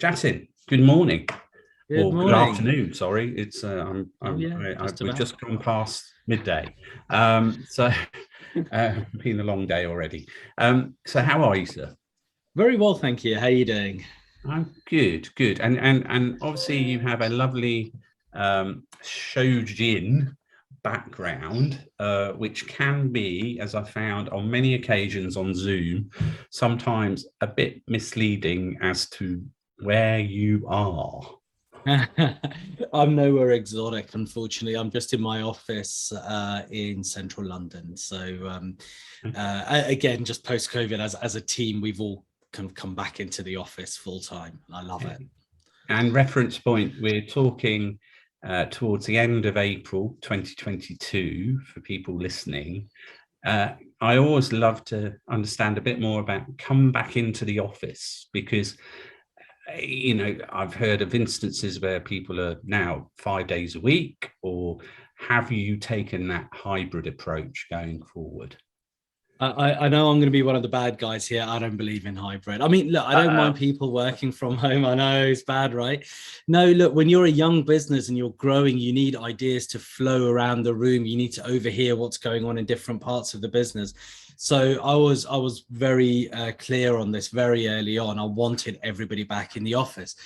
Jatin, good morning. Good Or good morning. afternoon, sorry. It's we've About. just gone past midday. Been a long day already. So how are you, sir? Very well, thank you. How are you doing? I'm good, good. And obviously you have a lovely Shojin background, which can be, as I found on many occasions on Zoom, sometimes a bit misleading as to where you are. I'm nowhere exotic, unfortunately. I'm just in my office in central London. So again, just post-COVID, as a team, we've all kind of come back into the office full time. I love it. And reference point, we're talking towards the end of April 2022 for people listening. I always love to understand a bit more about come back into the office, because I've heard of instances where people are now 5 days a week, or have you taken that hybrid approach going forward? I know I'm going to be one of the bad guys here. I don't believe in hybrid. I mean, look, I don't mind people working from home. I know it's bad, right? No, look, when you're a young business and you're growing, you need ideas to flow around the room. You need to overhear what's going on in different parts of the business. So I was very clear on this very early on. I wanted everybody back in the office.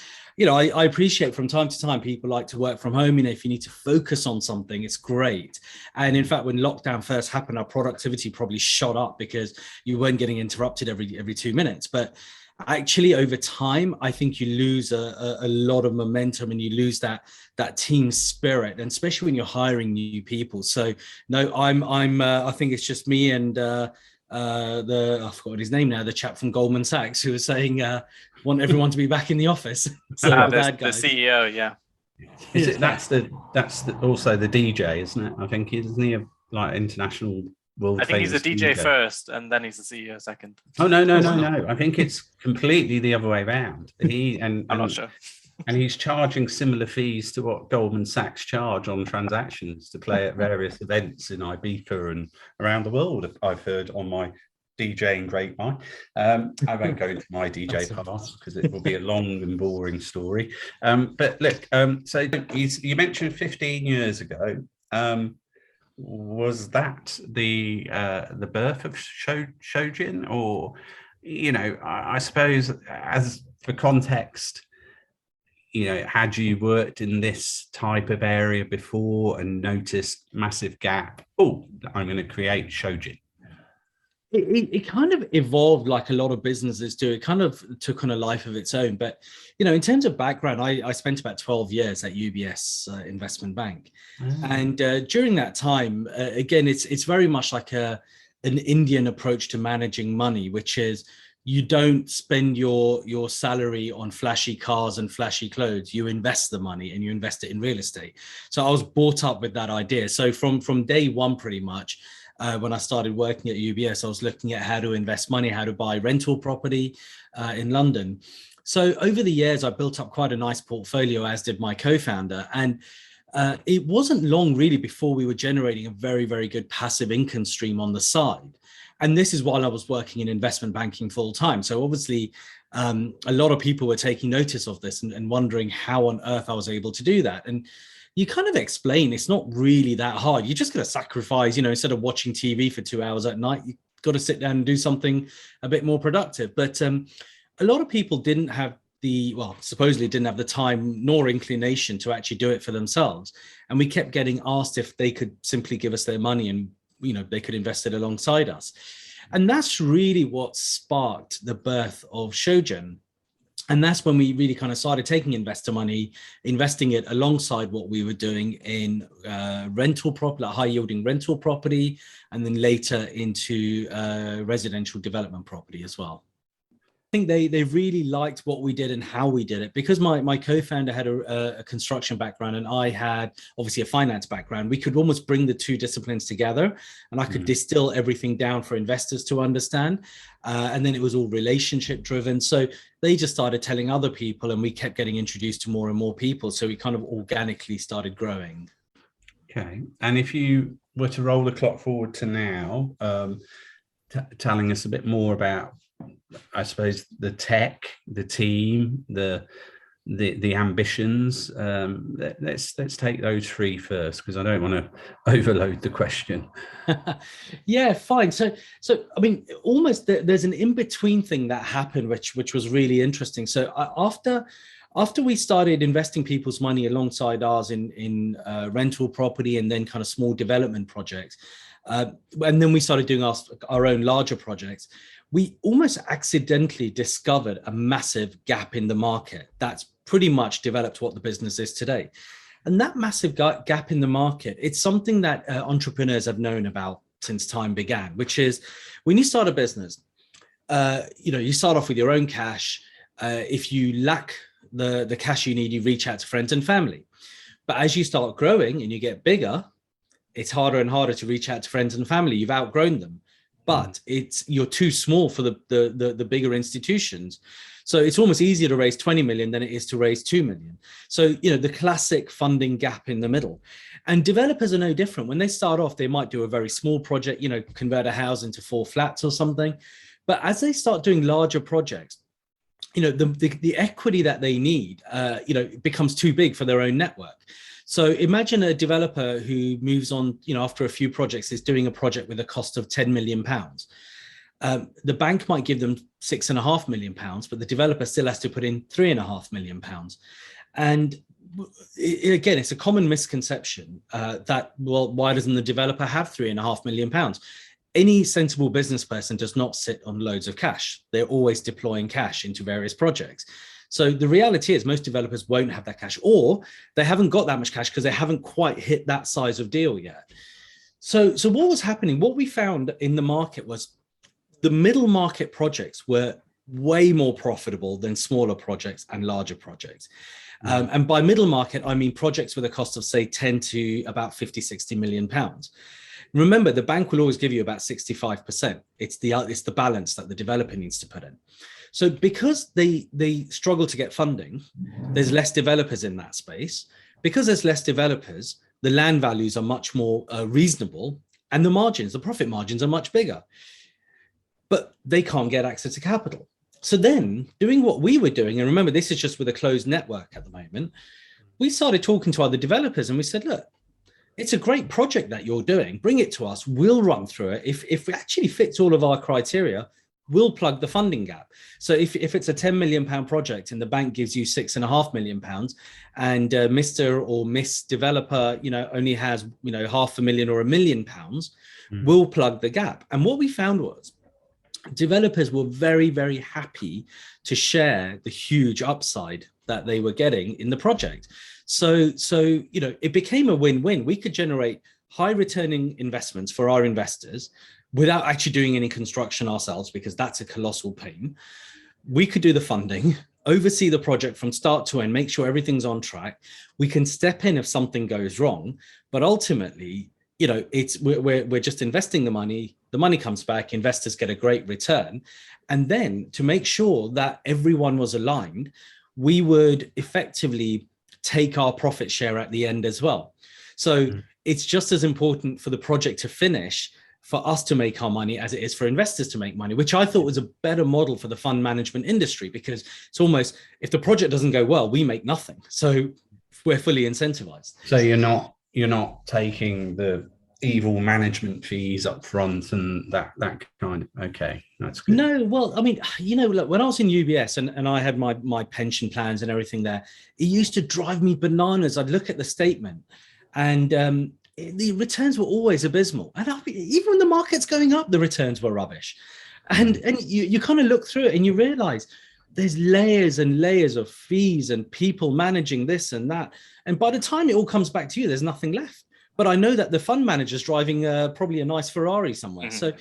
I appreciate from time to time people like to work from home. If you need to focus on something, it's great. And in fact, when lockdown first happened, our productivity probably shot up because you weren't getting interrupted every 2 minutes. But actually, over time, I think you lose a lot of momentum and you lose that team spirit, and especially when you're hiring new people. So no, I think it's just me and I forgot his name now, the chap from Goldman Sachs who was saying want everyone to be back in the office. So the CEO, yeah. That's also the DJ, isn't it? I think, isn't he a like international world? I think he's a DJ first, and then he's the CEO second. Oh no! I think it's completely the other way around. I'm not sure. And he's charging similar fees to what Goldman Sachs charge on transactions to play at various events in Ibiza and around the world. I've heard on my DJing grapevine. I won't go into my DJ part because it will be a long and boring story. But look, so you mentioned 15 years ago. Was that the birth of Shojin, or I suppose, as for context, had you worked in this type of area before and noticed massive gap? Oh, I'm going to create Shojin. It kind of evolved like a lot of businesses do. It kind of took on a life of its own. But, in terms of background, I spent about 12 years at UBS Investment Bank. And during that time, again, it's very much like an Indian approach to managing money, which is you don't spend your salary on flashy cars and flashy clothes. You invest the money and you invest it in real estate. So I was brought up with that idea. So from day one, pretty much, when I started working at UBS, I was looking at how to invest money, how to buy rental property in London. So over the years, I built up quite a nice portfolio, as did my co-founder. And it wasn't long really before we were generating a very, very good passive income stream on the side. And this is while I was working in investment banking full time. So obviously, a lot of people were taking notice of this and wondering how on earth I was able to do that. And you kind of explain it's not really that hard. You just got to sacrifice, instead of watching TV for 2 hours at night, you got to sit down and do something a bit more productive. But a lot of people supposedly didn't have the time nor inclination to actually do it for themselves. And we kept getting asked if they could simply give us their money and they could invest it alongside us. And that's really what sparked the birth of Shojin. And that's when we really kind of started taking investor money, investing it alongside what we were doing in rental property, high yielding rental property, and then later into residential development property as well. I think they really liked what we did and how we did it, because my co-founder had a construction background and I had obviously a finance background. We could almost bring the two disciplines together, and I could distill everything down for investors to understand. And then it was all relationship driven. So they just started telling other people and we kept getting introduced to more and more people. So we kind of organically started growing. Okay. And if you were to roll the clock forward to now, telling us a bit more about I suppose the tech, the team, the ambitions. Let's take those three first, because I don't want to overload the question. Yeah, fine. So I mean, almost there's an in-between thing that happened, which was really interesting. So after we started investing people's money alongside ours in rental property and then kind of small development projects, and then we started doing our own larger projects, we almost accidentally discovered a massive gap in the market that's pretty much developed what the business is today. And that massive gap in the market, it's something that entrepreneurs have known about since time began, which is when you start a business, you start off with your own cash. If you lack the cash you need, you reach out to friends and family. But as you start growing and you get bigger, it's harder and harder to reach out to friends and family. You've outgrown them. But you're too small for the bigger institutions. So it's almost easier to raise 20 million than it is to raise 2 million. So, the classic funding gap in the middle. And developers are no different. When they start off, they might do a very small project, convert a house into 4 flats or something. But as they start doing larger projects, the equity that they need, becomes too big for their own network. So imagine a developer who moves on, after a few projects, is doing a project with a cost of £10 million. The bank might give them £6.5 million, but the developer still has to put in £3.5 million. And again, it's a common misconception that, well, why doesn't the developer have £3.5 million? Any sensible business person does not sit on loads of cash. They're always deploying cash into various projects. So the reality is most developers won't have that cash, or they haven't got that much cash because they haven't quite hit that size of deal yet. So what was happening, what we found in the market was the middle market projects were way more profitable than smaller projects and larger projects. And by middle market, I mean projects with a cost of, say, 10 to about 50, 60 million pounds. Remember, the bank will always give you about 65%. It's the balance that the developer needs to put in. So because they struggle to get funding, there's less developers in that space. Because there's less developers, the land values are much more reasonable, and the profit margins are much bigger. But they can't get access to capital. So then doing what we were doing, and remember, this is just with a closed network at the moment, we started talking to other developers and we said, look, it's a great project that you're doing. Bring it to us. We'll run through it. If it actually fits all of our criteria, we'll plug the funding gap. So if it's a £10 million project and the bank gives you £6.5 million, and Mr. or Miss developer, only has, £500,000 or £1 million, we'll plug the gap. And what we found was developers were very, very happy to share the huge upside that they were getting in the project. So it became a win-win. We could generate high returning investments for our investors without actually doing any construction ourselves, because that's a colossal pain. We could do the funding, oversee the project from start to end, make sure everything's on track. We can step in if something goes wrong, but ultimately, we're just investing the money comes back, investors get a great return. And then to make sure that everyone was aligned, we would effectively take our profit share at the end as well. So it's just as important for the project to finish for us to make our money as it is for investors to make money, which I thought was a better model for the fund management industry, because it's almost, if the project doesn't go well, we make nothing. So we're fully incentivized. So you're not taking the evil management fees up front and that kind of, okay, that's good. No, well, I mean, look, when I was in UBS and I had my pension plans and everything there, it used to drive me bananas. I'd look at the statement and the returns were always abysmal. And even when the market's going up, the returns were rubbish. And you kind of look through it and you realize there's layers and layers of fees and people managing this and that. And by the time it all comes back to you, there's nothing left. But I know that the fund manager's driving probably a nice Ferrari somewhere. So,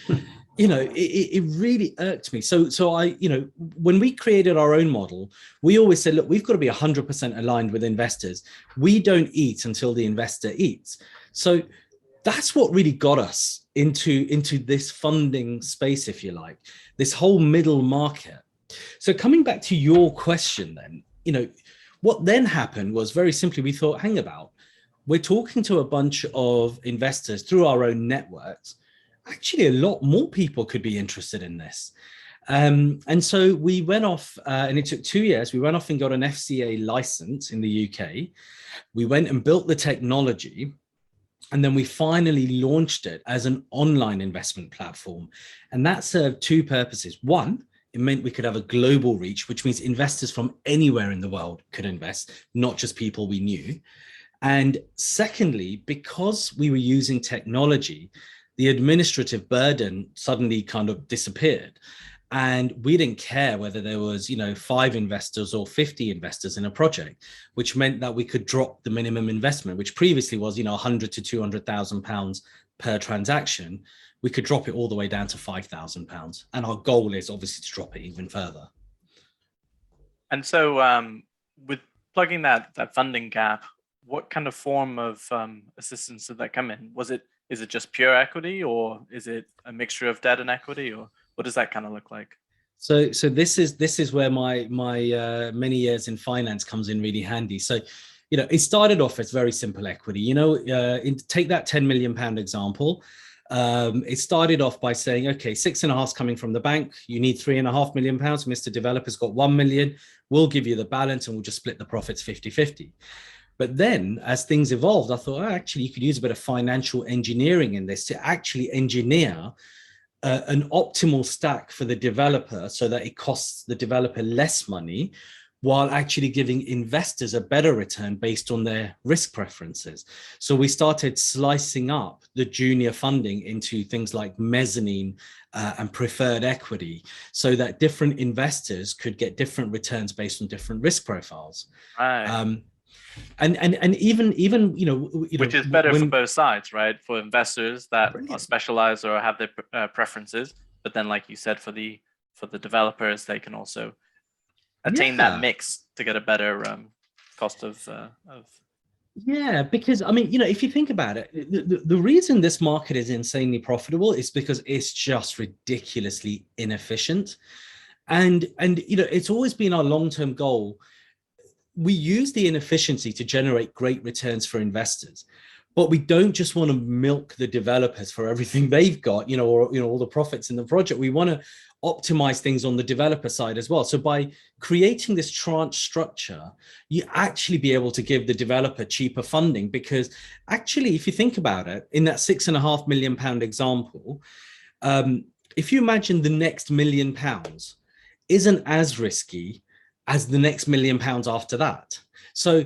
it really irked me. So I, when we created our own model, we always said, look, we've got to be 100% aligned with investors. We don't eat until the investor eats. So that's what really got us into this funding space, if you like, this whole middle market. So coming back to your question then, what then happened was very simply, we thought, hang about. We're talking to a bunch of investors through our own networks. Actually, a lot more people could be interested in this. And so we went off, and it took 2 years. We went off and got an FCA license in the UK. We went and built the technology, and then we finally launched it as an online investment platform. And that served two purposes. One, it meant we could have a global reach, which means investors from anywhere in the world could invest, not just people we knew. And secondly, because we were using technology, the administrative burden suddenly kind of disappeared. And we didn't care whether there was, 5 investors or 50 investors in a project, which meant that we could drop the minimum investment, which previously was, 100 to 200,000 pounds per transaction. We could drop it all the way down to 5,000 pounds. And our goal is obviously to drop it even further. And so with plugging that funding gap, what kind of form of assistance did that come in? Is it just pure equity, or is it a mixture of debt and equity, or what does that kind of look like? So this is where my many years in finance comes in really handy. So, it started off as very simple equity. Take that £10 million example. It started off by saying, okay, 6.5 is coming from the bank. You need £3.5 million. Mr. Developer's got 1 million. We'll give you the balance and we'll just split the profits 50-50. But then as things evolved, I thought, actually, you could use a bit of financial engineering in this to actually engineer an optimal stack for the developer so that it costs the developer less money while actually giving investors a better return based on their risk preferences. So we started slicing up the junior funding into things like mezzanine and preferred equity so that different investors could get different returns based on different risk profiles. Right. And even which is better for both sides, right? For investors that are specialized or have their preferences, but then, like you said, for the developers, they can also attain that mix to get a better cost of. Yeah, because if you think about it, the reason this market is insanely profitable is because it's just ridiculously inefficient, and it's always been our long-term goal. We use the inefficiency to generate great returns for investors, but we don't just want to milk the developers for everything they've got, or all the profits in the project. We want to optimize things on the developer side as well. So by creating this tranche structure, you actually be able to give the developer cheaper funding, because actually, if you think about it, in that £6.5 million example, if you imagine the next £1 million isn't as risky as the next £1 million after that. So,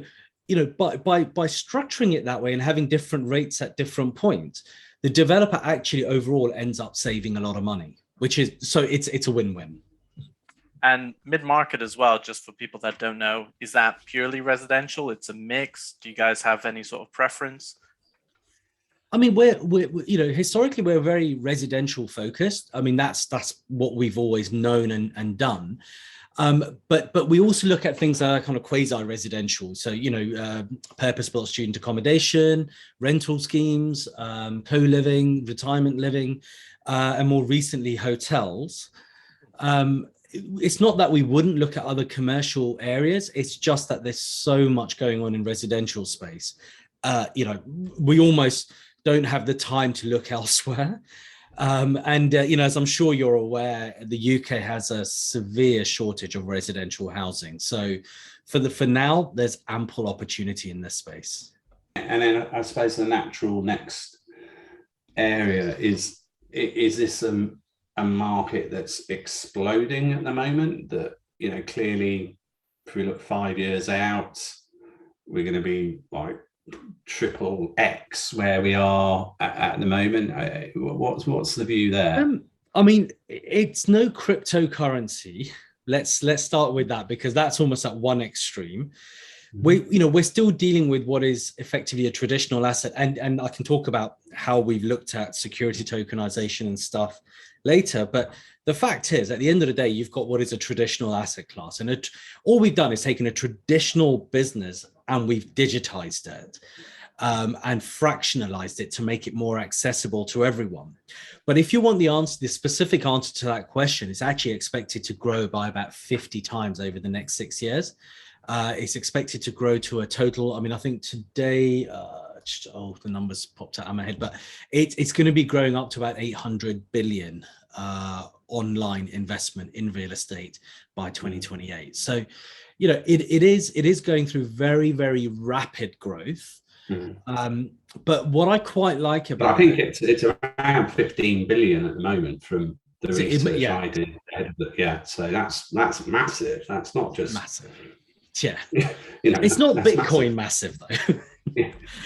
by structuring it that way and having different rates at different points, the developer actually overall ends up saving a lot of money, which is, so it's a win-win. And mid-market as well, just for people that don't know, is that purely residential? It's a mix. Do you guys have any sort of preference? I mean, we're historically, we're very residential focused. I mean, that's what we've always known and done. But we also look at things that are kind of quasi-residential. So, purpose-built student accommodation, rental schemes, co-living, retirement living, and more recently, hotels. It's not that we wouldn't look at other commercial areas. It's just that there's so much going on in residential space. We almost don't have the time to look elsewhere. As I'm sure you're aware, the UK has a severe shortage of residential housing. So for now, there's ample opportunity in this space. And then I suppose the natural next area is this a market that's exploding at the moment, that, clearly, if we look 5 years out, we're going to be like triple X where we are at the moment. What's the view there? I mean, it's no cryptocurrency. Let's start with that, because that's almost at one extreme. We're still dealing with what is effectively a traditional asset, and I can talk about how we've looked at security tokenization and stuff later. But the fact is, at the end of the day, you've got what is a traditional asset class, and all we've done is taken a traditional business and we've digitized it and fractionalized it to make it more accessible to everyone. But if you want the specific answer to that question, it's actually expected to grow by about 50 times over the next 6 years. It's expected to grow to a total, I think today, the numbers popped out of my head, but it's going to be growing up to about 800 billion online investment in real estate by 2028. So, you know, it is going through very, very rapid growth. But what I quite like about, I think it's around 15 billion at the moment from the research I did. Yeah, so that's massive. That's not just massive. Yeah, you know, it's not Bitcoin massive though.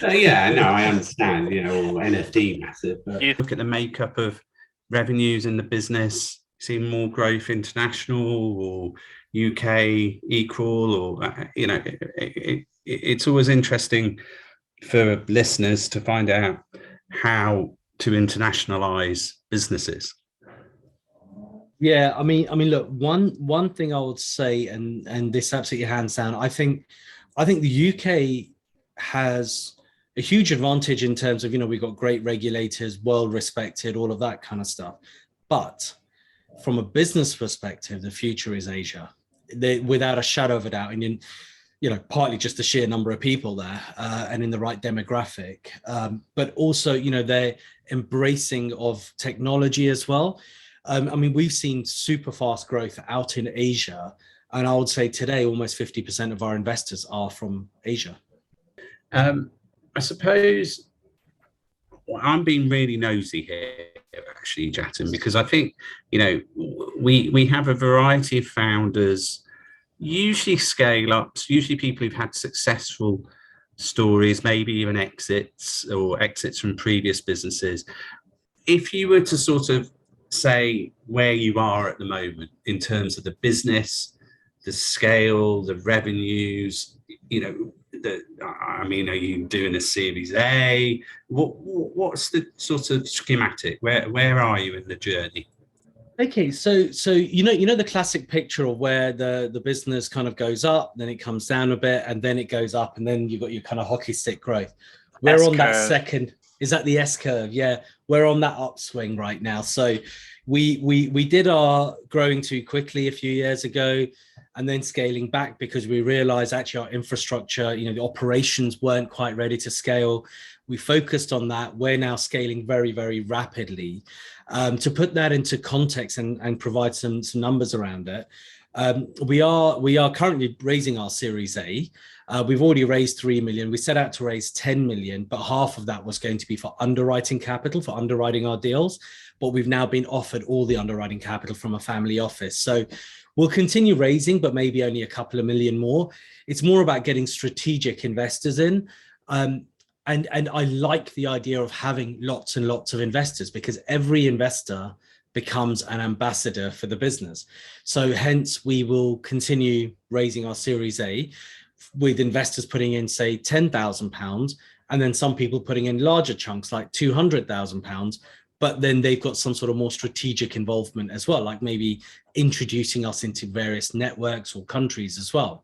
Yeah, no, I understand. You know, or NFT massive. But look at the makeup of revenues in the business. See more growth international or UK equal, or you know, it's always interesting for listeners to find out how to internationalize businesses. Yeah, I mean, look, one thing I would say, and this absolutely hands down, I think the UK has a huge advantage in terms of, you know, we've got great regulators, well respected, all of that kind of stuff. But from a business perspective, the future is Asia, without a shadow of a doubt. And in, you know, partly just the sheer number of people there and in the right demographic, but also, you know, their embracing of technology as well. I mean, we've seen super fast growth out in Asia, and I would say today almost 50% of our investors are from Asia. I suppose I'm being really nosy here, actually, Jatin, because I think, you know, we have a variety of founders, usually scale ups, usually people who've had successful stories, maybe even exits or exits from previous businesses. If you were to sort of say where you are at the moment in terms of the business, the scale, the revenues, you know, I mean, are you doing a Series A? What's the sort of schematic? Where are you in the journey? Okay, so you know the classic picture of where the business kind of goes up, then it comes down a bit, and then it goes up, and then you've got your kind of hockey stick growth. We're on that second. Is that the S curve? Yeah, we're on that upswing right now. So we did our growing too quickly a few years ago, and then scaling back because we realized actually our infrastructure, you know, the operations weren't quite ready to scale. We focused on that. We're now scaling very, very rapidly. To put that into context and provide some numbers around it, we are currently raising our Series A. We've already raised 3 million. We set out to raise 10 million, but half of that was going to be for underwriting capital, for underwriting our deals. But we've now been offered all the underwriting capital from a family office. So we'll continue raising, but maybe only a couple of million more. It's more about getting strategic investors in. And I like the idea of having lots and lots of investors, because every investor becomes an ambassador for the business. So hence we will continue raising our Series A with investors putting in, say, £10,000, and then some people putting in larger chunks like £200,000. But then they've got some sort of more strategic involvement as well, like maybe introducing us into various networks or countries as well.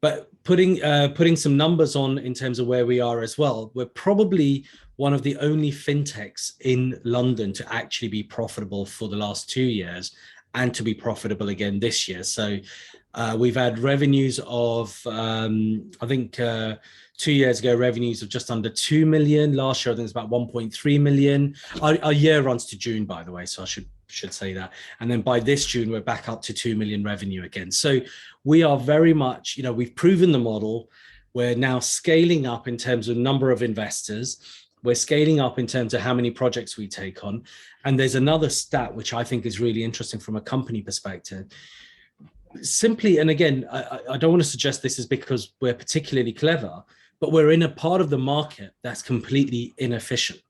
But putting some numbers on in terms of where we are as well, we're probably one of the only fintechs in London to actually be profitable for the last 2 years and to be profitable again this year. So we've had revenues of, I think 2 years ago, revenues of just under 2 million. Last year, I think it's about 1.3 million. Our year runs to June, by the way, so I should say that. And then by this June, we're back up to 2 million revenue again. So we are very much, you know, we've proven the model. We're now scaling up in terms of number of investors. We're scaling up in terms of how many projects we take on. And there's another stat, which I think is really interesting from a company perspective. Simply, and again, I don't want to suggest this is because we're particularly clever, but we're in a part of the market that's completely inefficient,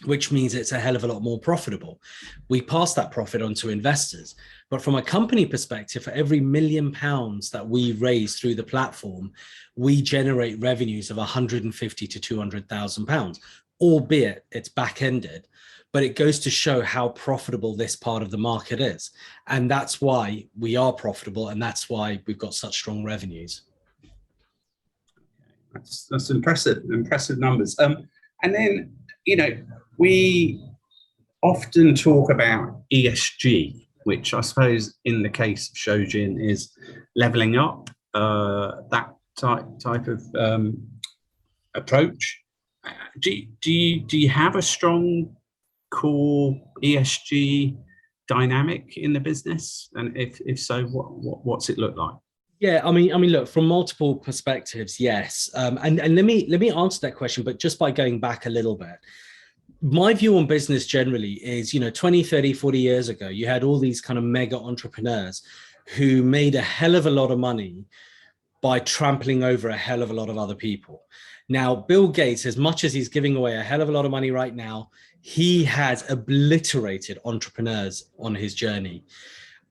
which means it's a hell of a lot more profitable. We pass that profit on to investors. But from a company perspective, for every £1 million that we raise through the platform, we generate revenues of £150,000 to £200,000, albeit it's back-ended. But it goes to show how profitable this part of the market is. And that's why we are profitable, and that's why we've got such strong revenues. That's impressive numbers. And then, you know, we often talk about ESG, which I suppose in the case of Shojin is leveling up, that type of approach. Do you have a strong core ESG dynamic in the business? And if so, what's it look like? Yeah, I mean, look, from multiple perspectives, yes. And let me answer that question, but just by going back a little bit. My view on business generally is, 20, 30, 40 years ago, you had all these kind of mega entrepreneurs who made a hell of a lot of money by trampling over a hell of a lot of other people. Now, Bill Gates, as much as he's giving away a hell of a lot of money right now, he has obliterated entrepreneurs on his journey.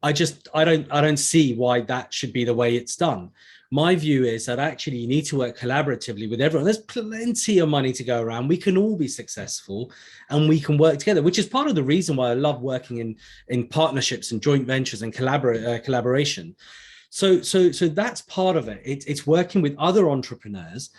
I don't see why that should be the way it's done. My view is that actually you need to work collaboratively with everyone. There's plenty of money to go around. We can all be successful and we can work together, which is part of the reason why I love working in partnerships and joint ventures and collaboration. So that's part of it. It's working with other entrepreneurs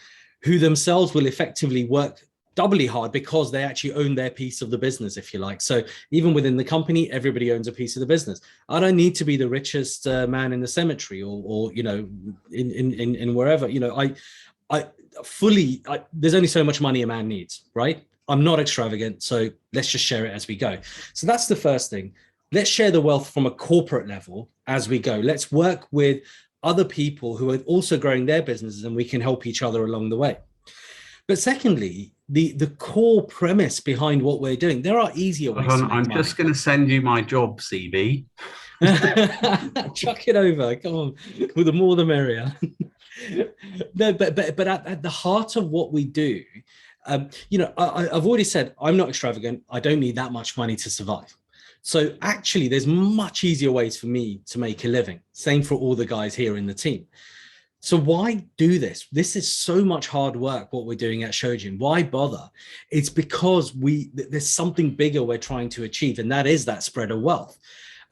who themselves will effectively work doubly hard because they actually own their piece of the business, if you like. So even within the company, everybody owns a piece of the business. I don't need to be the richest man in the cemetery or in wherever. There's only so much money a man needs, right? I'm not extravagant, so let's just share it as we go. So that's the first thing. Let's share the wealth from a corporate level as we go. Let's work with other people who are also growing their businesses, and we can help each other along the way. But secondly, the core premise behind what we're doing, there are easier ways to make I'm money. just going to send you my job CV. Chuck it over. Come on, with the more the merrier. No, but at the heart of what we do, I've already said I'm not extravagant. I don't need that much money to survive. So actually, there's much easier ways for me to make a living. Same for all the guys here in the team. So why do this? This is so much hard work, what we're doing at Shojin. Why bother? It's because there's something bigger we're trying to achieve, and that is that spread of wealth.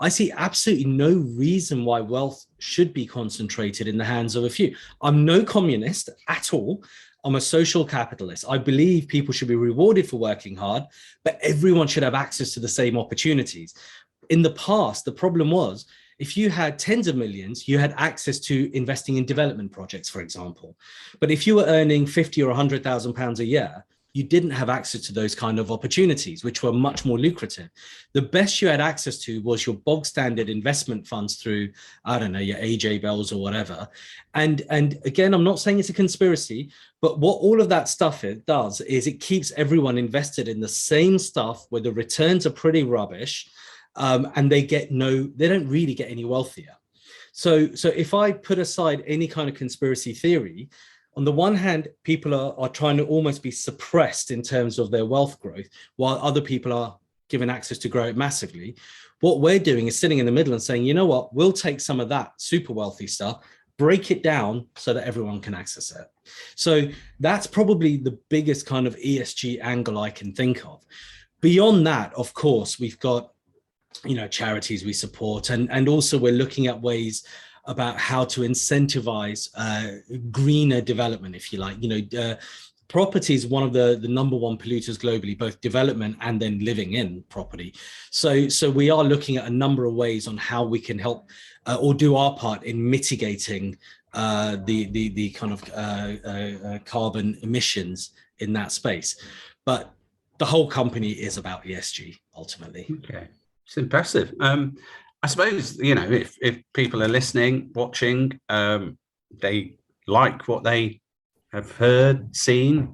I see absolutely no reason why wealth should be concentrated in the hands of a few. I'm no communist at all. I'm a social capitalist. I believe people should be rewarded for working hard, but everyone should have access to the same opportunities. In the past, the problem was, if you had tens of millions, you had access to investing in development projects, for example. But if you were earning 50 or 100,000 pounds a year, you didn't have access to those kind of opportunities, which were much more lucrative. The best you had access to was your bog standard investment funds through, I don't know, your AJ Bells or whatever. And again, I'm not saying it's a conspiracy, but what all of that stuff it does is it keeps everyone invested in the same stuff where the returns are pretty rubbish. And they don't really get any wealthier. So if I put aside any kind of conspiracy theory, on the one hand, people are trying to almost be suppressed in terms of their wealth growth, while other people are given access to grow it massively. What we're doing is sitting in the middle and saying, you know what, we'll take some of that super wealthy stuff, break it down so that everyone can access it. So that's probably the biggest kind of ESG angle I can think of. Beyond that, of course, we've got charities we support, and also we're looking at ways about how to incentivize greener development, if you like. Property is one of the number one polluters globally, both development and then living in property. So we are looking at a number of ways on how we can help or do our part in mitigating the kind of carbon emissions in that space. But the whole company is about ESG ultimately. Okay. It's impressive. I suppose, if people are listening, watching, they like what they have heard, seen,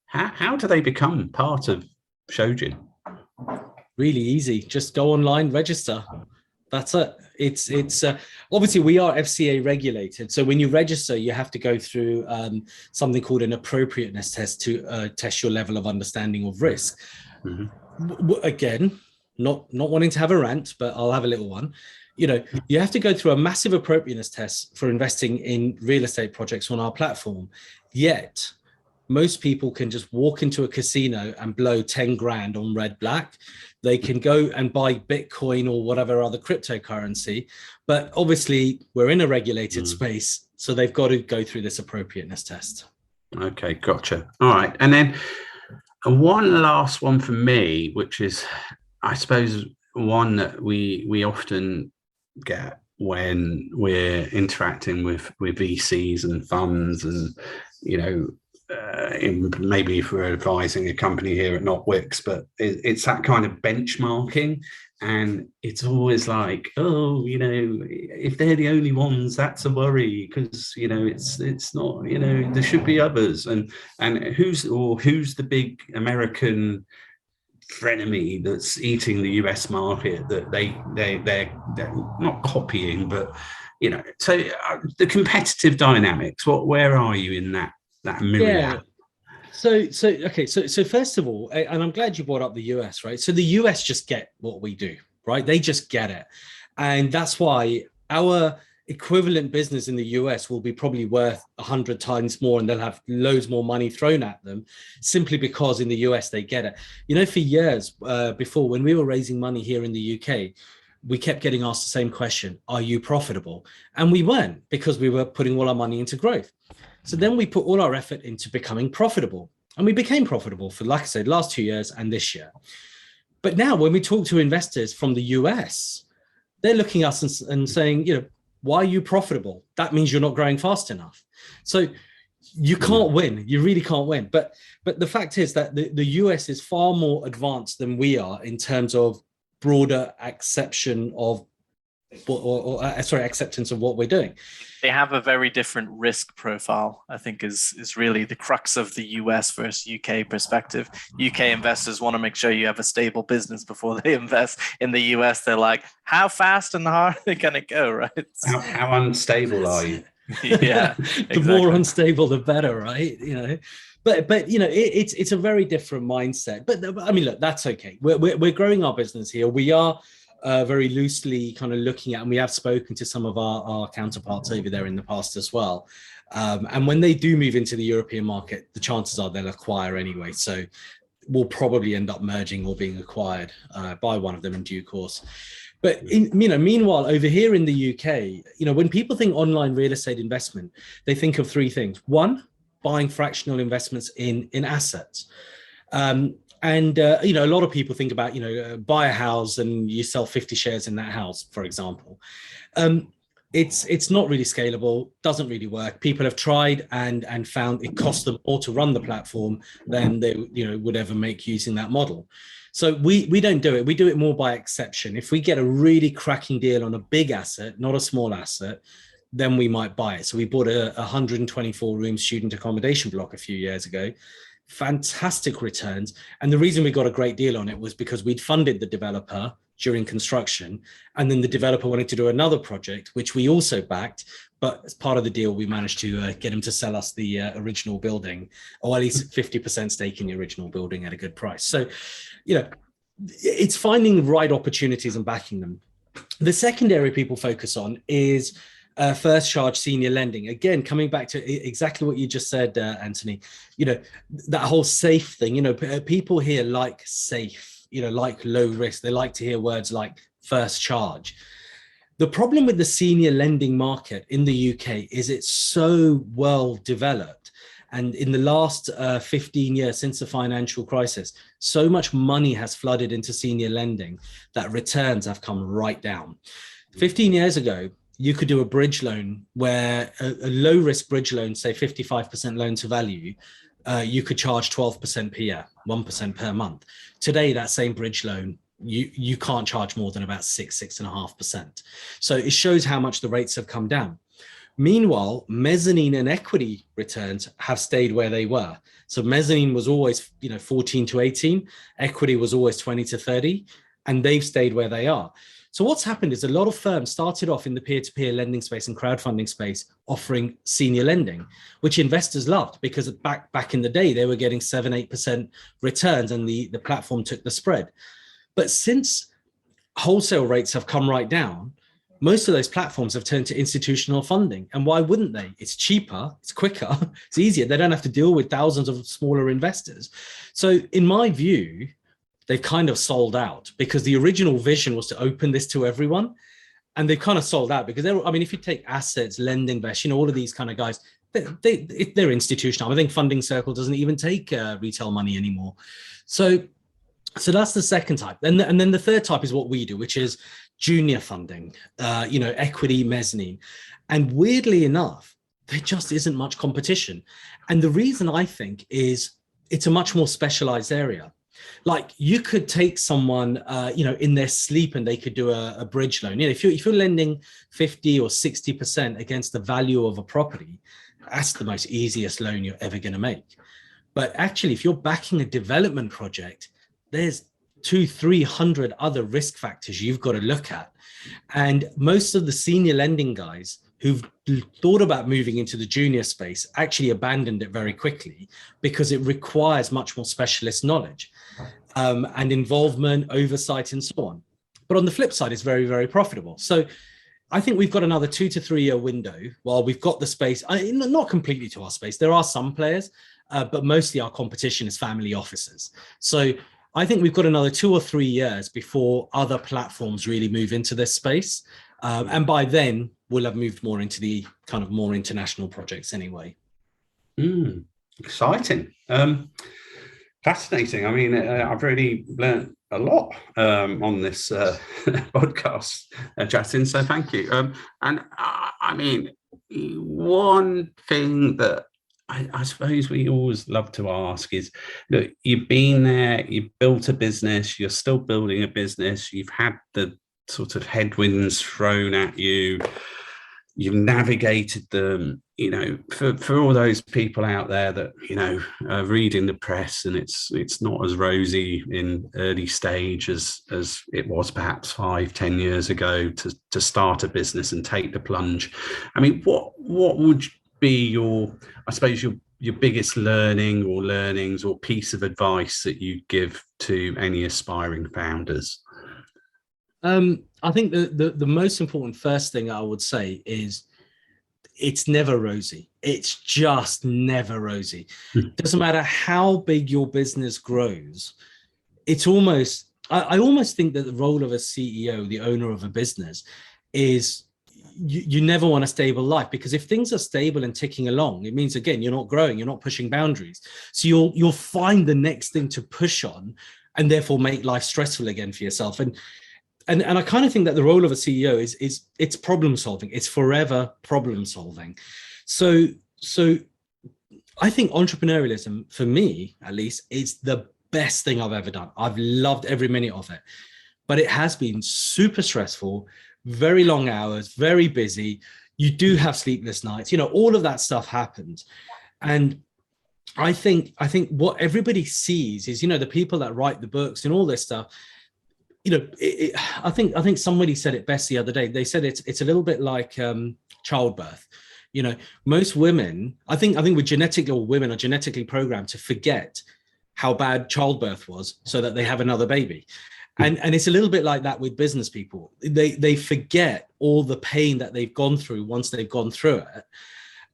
how do they become part of Shojin? Really easy. Just go online, register. That's it. It's obviously we are FCA regulated. So when you register, you have to go through something called an appropriateness test to test your level of understanding of risk. Mm-hmm. Again, not wanting to have a rant, but I'll have a little one. You have to go through a massive appropriateness test for investing in real estate projects on our platform. Yet most people can just walk into a casino and blow 10 grand on red black. They can go and buy Bitcoin or whatever other cryptocurrency. But obviously we're in a regulated space, so they've got to go through this appropriateness test. Okay, gotcha. All right. And then one last one for me, which is, I suppose, one that we often get when we're interacting with VCs and funds, and maybe if we're advising a company here at NotWix, but it's that kind of benchmarking. And it's always like, oh, if they're the only ones, that's a worry, because it's not, there should be others. And who's the big American frenemy that's eating the US market that they're not copying, but so the competitive dynamics, where are you in that myriad? So first of all, and I'm glad you brought up the US, right? So the US just get what we do, right? They just get it. And that's why our equivalent business in the US will be probably worth 100 times more, and they'll have loads more money thrown at them, simply because in the US they get it. For years before, when we were raising money here in the UK, we kept getting asked the same question: are you profitable? And we weren't, because we were putting all our money into growth. So then we put all our effort into becoming profitable, and we became profitable for, like I said, last 2 years and this year. But now when we talk to investors from the US, they're looking at us and saying, why are you profitable? That means you're not growing fast enough. So you can't win. You really can't win. But the fact is that the US is far more advanced than we are in terms of broader acceptance of acceptance of what we're doing. They have a very different risk profile, I think, is really the crux of the US versus UK perspective. UK investors want to make sure you have a stable business before they invest. In the US, they're like, how fast and hard are they going to go, right? How unstable are you? Yeah, the more unstable, the better, right? But it's a very different mindset. But I mean, look, that's okay. We're growing our business here. We are very loosely kind of looking at, and we have spoken to some of our counterparts over there in the past as well. And when they do move into the European market, the chances are they'll acquire anyway. So we'll probably end up merging or being acquired by one of them in due course. But meanwhile, over here in the UK, when people think online real estate investment, they think of three things. One, buying fractional investments in assets. A lot of people think about, buy a house and you sell 50 shares in that house, for example. It's not really scalable, doesn't really work. People have tried and found it costs them more to run the platform than they would ever make using that model. So we don't do it. We do it more by exception. If we get a really cracking deal on a big asset, not a small asset, then we might buy it. So we bought a 124 room student accommodation block a few years ago. Fantastic returns. And the reason we got a great deal on it was because we'd funded the developer during construction, and then the developer wanted to do another project, which we also backed. But as part of the deal, we managed to get him to sell us the original building, or at least 50% stake in the original building at a good price. So, it's finding the right opportunities and backing them. The second area people focus on is first charge senior lending. Again, coming back to exactly what you just said, Anthony, that whole safe thing, people here like safe, like low risk. They like to hear words like first charge. The problem with the senior lending market in the UK is it's so well developed. And in the last 15 years since the financial crisis, so much money has flooded into senior lending that returns have come right down. 15 years ago, you could do a bridge loan where a low risk bridge loan, say 55% loan to value, you could charge 12% per year, 1% per month. Today, that same bridge loan, you can't charge more than about 6.5%. So it shows how much the rates have come down. Meanwhile, mezzanine and equity returns have stayed where they were. So mezzanine was always 14 to 18, equity was always 20 to 30, and they've stayed where they are. So what's happened is a lot of firms started off in the peer-to-peer lending space and crowdfunding space offering senior lending, which investors loved, because back in the day, they were getting 7-8% returns and the platform took the spread. But since wholesale rates have come right down, most of those platforms have turned to institutional funding. And why wouldn't they? It's cheaper, it's quicker, it's easier. They don't have to deal with thousands of smaller investors. So in my view, they've kind of sold out, because the original vision was to open this to everyone. And they've kind of sold out because if you take assets, LendInvest, all of these kind of guys, they're institutional. I think Funding Circle doesn't even take retail money anymore. So that's the second type. And then the third type is what we do, which is junior funding, equity, mezzanine. And weirdly enough, there just isn't much competition. And the reason, I think, is it's a much more specialized area. Like you could take someone, in their sleep and they could do a bridge loan. If you're lending 50 or 60% against the value of a property, that's the most easiest loan you're ever going to make. But actually, if you're backing a development project, there's 200-300 other risk factors you've got to look at. And most of the senior lending guys who've thought about moving into the junior space actually abandoned it very quickly because it requires much more specialist knowledge and involvement, oversight, and so on. But on the flip side, it's very, very profitable. So I think we've got another 2 to 3 year window while we've got the space, not completely to our space. There are some players, but mostly our competition is family offices. So I think we've got another 2 or 3 years before other platforms really move into this space. And by then we'll have moved more into the kind of more international projects anyway. Exciting. Fascinating. I mean, I've really learned a lot on this podcast, Jatin, so thank you. And I mean, one thing that I suppose we always love to ask is, look, you've been there, you've built a business, you're still building a business, you've had the sort of headwinds thrown at you, you've navigated them, for all those people out there that, are reading the press and it's not as rosy in early stage as it was perhaps 5-10 years ago to start a business and take the plunge. I mean, what would be your biggest learning or learnings or piece of advice that you give to any aspiring founders? I think the most important first thing I would say is it's never rosy. It's just never rosy. Doesn't matter how big your business grows. It's almost, I almost think that the role of a CEO, the owner of a business, is you never want a stable life, because if things are stable and ticking along, it means, again, you're not growing, you're not pushing boundaries. So you'll find the next thing to push on and therefore make life stressful again for yourself. And I kind of think that the role of a CEO is it's problem solving. It's forever problem solving. So I think entrepreneurialism, for me at least, is the best thing I've ever done. I've loved every minute of it, but it has been super stressful, very long hours, very busy. You do have sleepless nights, all of that stuff happens. And I think what everybody sees is, the people that write the books and all this stuff, I think somebody said it best the other day. They said it's a little bit like childbirth. Most women, I think women are genetically programmed to forget how bad childbirth was so that they have another baby. And it's a little bit like that with business people. They forget all the pain that they've gone through once they've gone through it.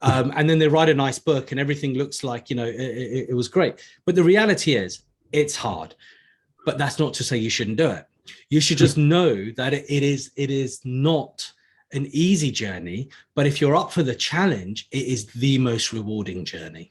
And then they write a nice book and everything looks like, it was great. But the reality is it's hard, but that's not to say you shouldn't do it. You should just know that it is not an easy journey, but if you're up for the challenge, it is the most rewarding journey.